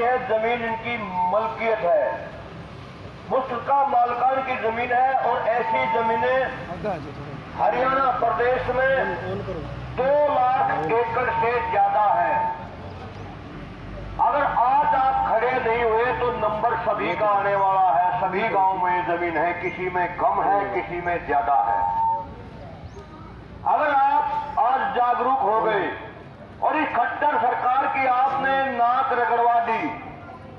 है जमीन इनकी मलकियत है, मुस्तका मालकान की जमीन है। और ऐसी जमीनें हरियाणा प्रदेश में 2 लाख एकड़ से ज्यादा है। अगर आज आप खड़े नहीं हुए तो नंबर सभी का आने वाला है। सभी गांव में ये जमीन है, किसी में कम है, किसी में ज्यादा है। अगर आप आज जागरूक हो गए और इस खट्टर सरकार की आपने नाक रगड़वा दी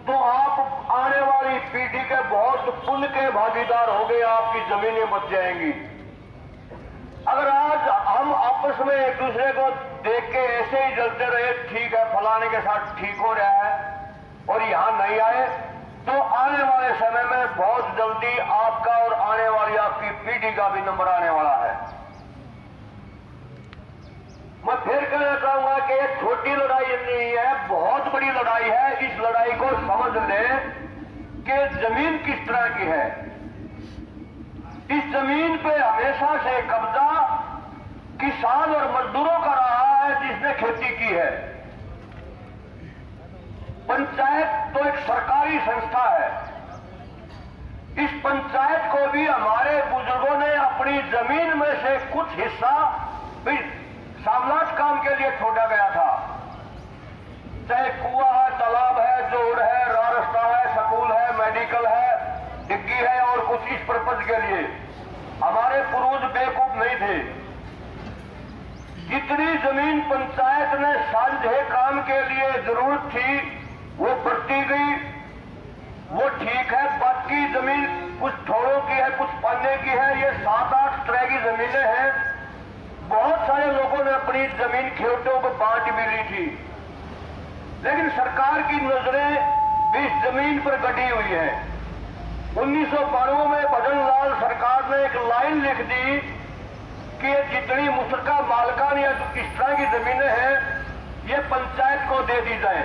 तो आप आने वाली पीढ़ी के बहुत पुण्य के भागीदार हो गए, आपकी जमीनें बच जाएंगी। अगर आज हम आपस में एक दूसरे को देख के ऐसे ही जलते रहे, ठीक है फलाने के साथ ठीक हो रहा है, और यहां नहीं आए, तो आने वाले समय में बहुत जल्दी आपका और आने वाली आपकी पीढ़ी का भी नंबर आने वाला है। मैं फिर कहना चाहूंगा कि ये छोटी लड़ाई नहीं है, बहुत बड़ी लड़ाई है। इस लड़ाई को समझ लें कि जमीन किस तरह की है। इस जमीन पे हमेशा से कब्जा किसान और मजदूरों का रहा है जिसने खेती की है। पंचायत तो एक सरकारी संस्था है। इस पंचायत को भी हमारे बुजुर्गों ने अपनी जमीन में से कुछ हिस्सा भी सामलाज काम के लिए छोड़ा गया था। चाहे कुआं है, तालाब है, जोड़ है, रास्ता है, स्कूल है, मेडिकल है, डिग्गी है और कुछ इस पर्पज के लिए। हमारे पूर्वज बेवकूफ नहीं थे। जितनी जमीन पंचायत ने साझे काम के लिए जरूरत थी वो बरती गई, वो ठीक है। बाकी जमीन कुछ थोड़ों की है, कुछ पाने की है। ये 7-8 तरह की जमीनें हैं। बहुत सारे लोगों ने अपनी जमीन खेतों को बांट भी ली थी, लेकिन सरकार की नजरें इस जमीन पर गड़ी हुई है। 1992 में भजन लाल सरकार ने एक लाइन लिख दी कि जितनी मुस्तका मालकान या इस तरह की जमीनें हैं ये पंचायत को दे दी जाए।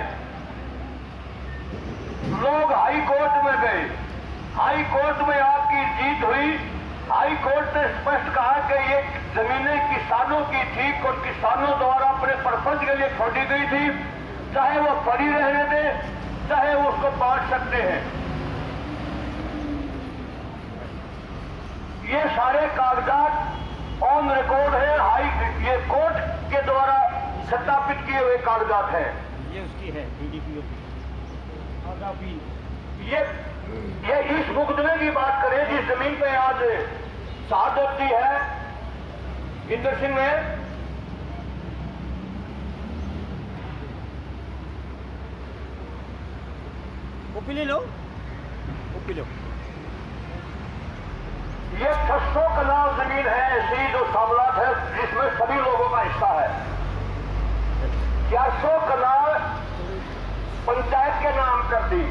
लोग हाई कोर्ट में गए, हाई कोर्ट में आपकी जीत हुई। हाई कोर्ट ने स्पष्ट कहा कि ये जमीनें किसानों की थी और किसानों द्वारा अपने पर्पज के लिए छोड़ी गई थी, चाहे वो पड़ी रहने दें, चाहे वो उसको बांट सकते हैं। ये सारे कागजात ऑन रिकॉर्ड है, ये कोर्ट के द्वारा सत्यापित किए हुए कागजात हैं। ये उसकी है डीडीपीओ की। ये इस मुकदमे की बात करें जिस जमीन पे आज शहादत दी है इंदर सिंह ने, कॉपी ले लो, कॉपी लो। ये 600 कनाल जमीन है ऐसी जो सामलात है जिसमें सभी लोगों का हिस्सा है। 400 कनाल पंचायत के नाम कर दी,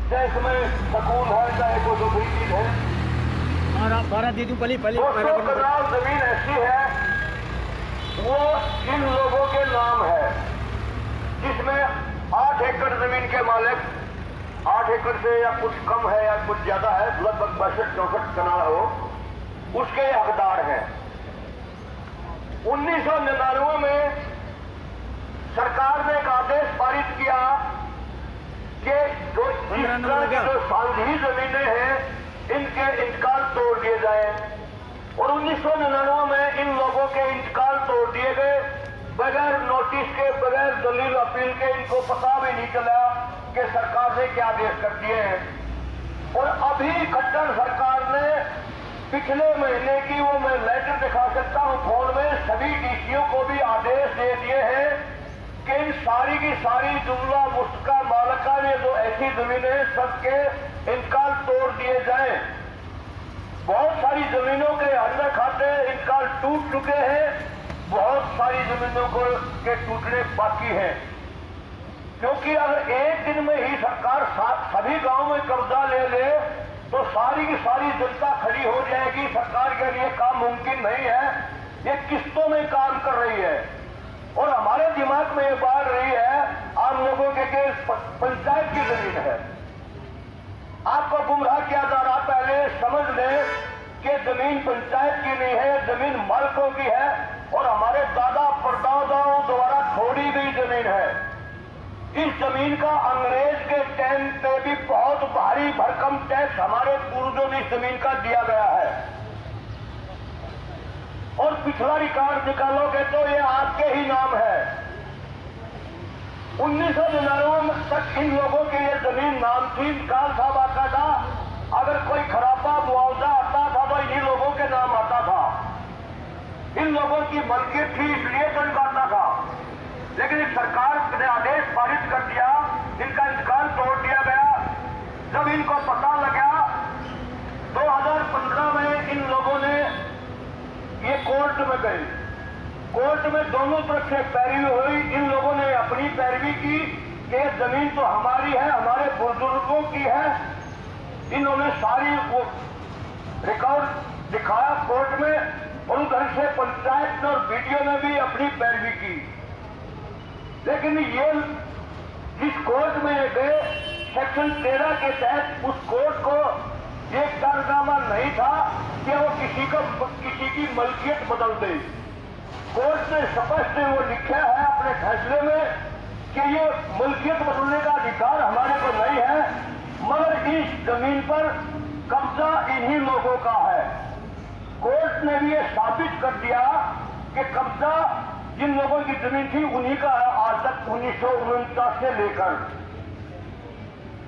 चाहे इसमें स्कूल है, चाहे कोई दूसरी चीज है। 12 दे दूं पहले 200 कनाल जमीन ऐसी है वो इन लोगों के नाम है, जिसमें 8 एकड़ जमीन के मालिक, 8 एकड़ से या कुछ कम है या कुछ ज्यादा है, लगभग 62-64 कनाल हो, उसके हकदार हैं। 1999 में सरकार ने एक आदेश पारित किया कि जो साझी जमीनें हैं इनके इंतकाल तोड़ दिए जाए। और 1999 में इन लोगों के इंतकाल तोड़ दिए गए बगैर नोटिस के, बगैर दलील अपील के। इनको पता भी नहीं चला कि सरकार ने क्या आदेश कर दिए हैं। और अभी खट्टर सरकार ने पिछले महीने की वो मैं लेटर दिखा सकता हूं फोन में, सभी डीसीओ को भी आदेश दे दिए हैं कि इन सारी की सारी जुमला मुस्तका मालका ने जो ऐसी जमीनें सबके इंतकाल तोड़ दिए जाएं। बहुत सारी जमीनों के अंदर खाते इंतकाल टूट चुके हैं, बहुत सारी जमीनों को के टूटने बाकी हैं। क्योंकि अगर एक दिन में ही सरकार सभी गांव में कब्जा ले ले तो सारी की सारी जनता खड़ी हो जाएगी। सरकार के लिए काम मुमकिन नहीं है, ये किस्तों में काम कर रही है। और हमारे दिमाग में ये बात रही है आम लोगों के पंचायत की जमीन है, आपको गुमराह किया जा रहा। पहले समझ लें कि जमीन पंचायत की नहीं है, जमीन मालिकों की है और हमारे दादा परदादाओं द्वारा छोड़ी गई जमीन है। इस जमीन का अंग्रेज के टाइम पे भी बहुत भारी भरकम टैक्स हमारे पूर्वजों ने जमीन का दिया गया है। और पिछला रिकॉर्ड निकालोगे तो ये आपके ही नाम है। 1999 तक इन लोगों की ये जमीन नाम थी, निकाल साहब आता था। अगर कोई खराबा मुआवजा आता था तो इन्हीं लोगों के नाम आता था। इन लोगों की मलकियत थी इसलिए बनवाता था। लेकिन इस सरकार ने आदेश पारित कर दिया, इनका इंतकाल तोड़ दिया गया। जब इनको पता लगा 2015 में इन लोगों ने ये कोर्ट में गए। कोर्ट में दोनों तरफ से पैरवी हुई। इन लोगों ने अपनी पैरवी की कि जमीन तो हमारी है, हमारे बुजुर्गों की है। इन्होंने सारी वो रिकॉर्ड दिखाया कोर्ट में और उधर से पंचायत और वीडियो ने भी अपनी पैरवी की। लेकिन ये जिस कोर्ट में गए सेक्शन 13 के तहत उस कोर्ट को ये कारनामा नहीं था कि वो किसी की मलकियत बदल दे। कोर्ट ने स्पष्ट वो लिखा है अपने फैसले में कि ये मलकियत बदलने का अधिकार हमारे को नहीं है, मगर इस जमीन पर कब्जा इन्हीं लोगों का है। कोर्ट ने भी ये साबित कर दिया कि कब्जा जिन लोगों की जमीन थी उन्हीं का है आज तक 1949 से लेकर।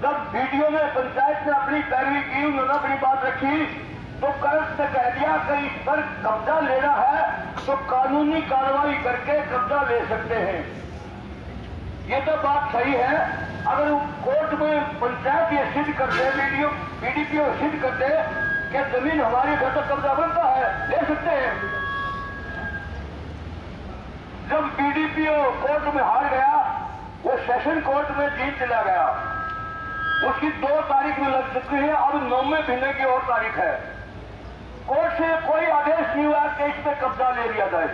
जब वीडियो में पंचायत ने अपनी पैरवी की, उन्होंने अपनी बात रखी तो कोर्ट ने कह दिया कि इस पर कब्जा लेना है तो कानूनी कार्रवाई करके कब्जा ले सकते हैं। ये तो बात सही है। अगर कोर्ट में पंचायत ये सिद्ध कर दे, बीडीपीओ सिद्ध कर दे कि जमीन हमारी घर तक कब्जा बनता है, ले सकते हैं। जब बीडीपीओ कोर्ट में हार गया, वो सेशन कोर्ट में जीत चला गया। उसकी 2 तारीख में लग चुकी है, अब 9वें महीने की और तारीख है। कोर्ट से कोई आदेश नहीं हुआ कि इस पे कब्जा ले लिया जाए।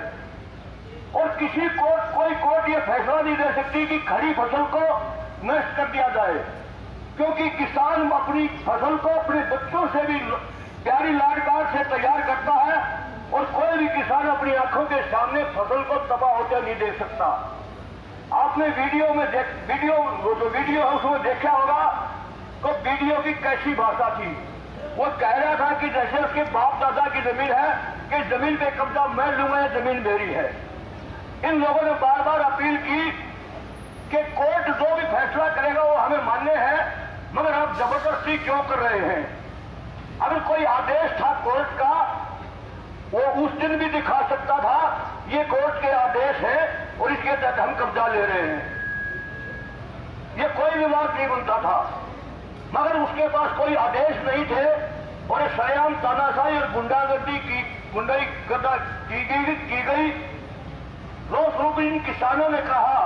और कोई कोर्ट ये फैसला नहीं दे सकती कि खड़ी फसल को नष्ट कर दिया जाए, क्योंकि किसान अपनी फसल को अपने बच्चों से भी प्यारी लाडकार से तैयार करता है और कोई भी किसान अपनी आंखों के सामने फसल को तबाह होते नहीं देख सकता। आपने वीडियो में जो वीडियो है उसमें देखा होगा तो वीडियो की कैसी भाषा थी। वो कह रहा था कि जैसे उसके बाप दादा की जमीन है कि जमीन पे कब्जा मैं लूंगा, ये जमीन मेरी है। इन लोगों ने बार बार अपील की कि कोर्ट जो भी फैसला करेगा वो हमें मान्य है, मगर आप जबरदस्ती क्यों कर रहे हैं। अगर कोई आदेश था कोर्ट का वो उस दिन भी दिखा सकता था ये कोर्ट के आदेश है और इसके तहत हम कब्जा ले रहे हैं, ये कोई विवाद नहीं बनता था। मगर उसके पास कोई आदेश नहीं थे और सरेआम तानाशाही और गुंडागर्दी की गई। रोज रूप इन किसानों ने कहा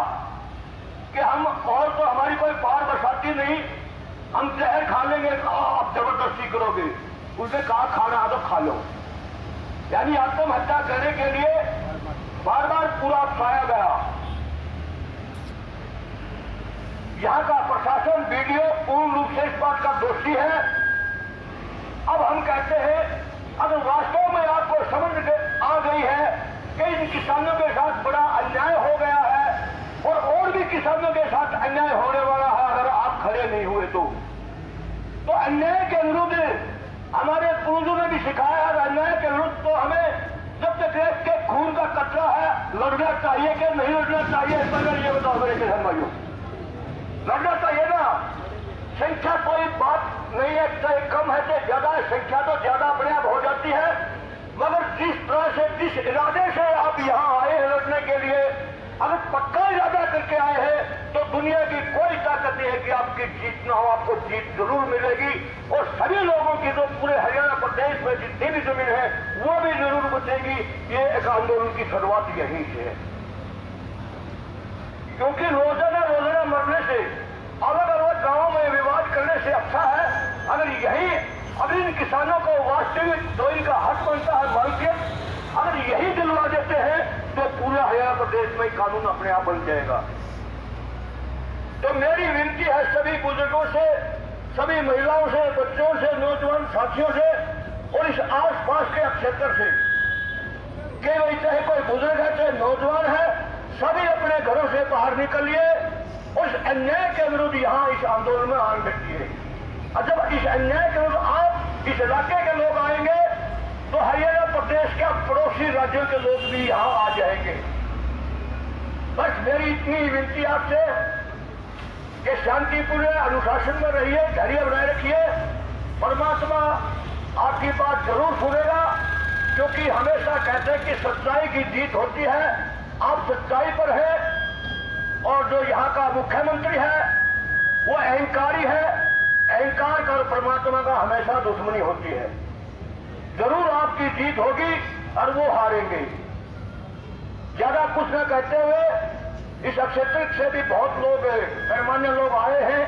कि हम और तो हमारी कोई पार बरसाती नहीं, हम जहर खा लेंगे। आप जबरदस्ती करोगे, उसने कहा खाना है तो खा लो। यानी आत्महत्या करने के लिए बार बार पूरा उकसाया गया। यहां का प्रशासन वीडियो पूर्ण रूप से इस बात का दोषी है। अब हम कहते हैं अगर वास्तव में आपको समझ आ गई है कि इन किसानों के साथ बड़ा अन्याय हो गया है और भी किसानों के साथ अन्याय होने वाला है, अगर आप खड़े नहीं हुए तो अन्याय के विरुद्ध हमारे पूर्वजों ने भी सिखाया है। अन्याय के विरुद्ध तो हमें जब तक देश के खून का कचरा है लड़ना चाहिए कि नहीं लड़ना चाहिए, इस पर ये बताओ मेरे किसान भाइयों। लड़ना चाहिए ना। संख्या कोई बात नहीं है, चाहे कम है चाहे ज्यादा है, संख्या तो ज्यादा अपने आप हो जाती है। मगर जिस तरह से जिस इरादे से आप यहाँ आए हैं लड़ने के लिए, अगर पक्का इरादा करके आए हैं तो दुनिया की कोई ताकत नहीं है कि आपकी जीत ना हो, आपको जीत जरूर मिलेगी। और सभी लोगों की जो पूरे हरियाणा प्रदेश में जितनी भी जमीन है वो भी जरूर बचेगी। ये एक आंदोलन की शुरुआत यहीं से है, क्योंकि रोजाना मरने से अलग अलग गांवों में विवाद करने से अच्छा है अगर यही अगर इन किसानों को वास्तविक जो इनका हक बनता है मलकियत, अगर यही दिलवा देते हैं तो पूरे हरियाणा प्रदेश में कानून अपने आप बन जाएगा। तो मेरी विनती है सभी बुजुर्गों से, सभी महिलाओं से, बच्चों से, नौजवान साथियों से और इस आसपास के क्षेत्र से कि भाई चाहे कोई बुजुर्ग है चाहे नौजवान है, सभी अपने घरों से बाहर निकलिए उस अन्याय के विरुद्ध यहाँ इस आंदोलन में आने लगी। और जब इस अन्याय के विरुद्ध आप इस इलाके के लोग आएंगे तो हरियाणा प्रदेश के पड़ोसी राज्यों के लोग भी यहाँ आ जाएंगे। बस मेरी इतनी विनती आपसे कि शांतिपूर्ण अनुशासन में रहिए, धैर्य बनाए रखिए। परमात्मा आपकी बात जरूर सुनेगा, क्योंकि हमेशा कहते हैं कि सच्चाई की जीत होती है। आप सच्चाई पर है और जो यहाँ का मुख्यमंत्री है वो अहंकारी है। अहंकार का और परमात्मा का हमेशा दुश्मनी होती है। जरूर आपकी जीत होगी और वो हारेंगे। ज्यादा कुछ न कहते हुए इस क्षेत्र से भी बहुत लोग गणमान्य लोग आए हैं।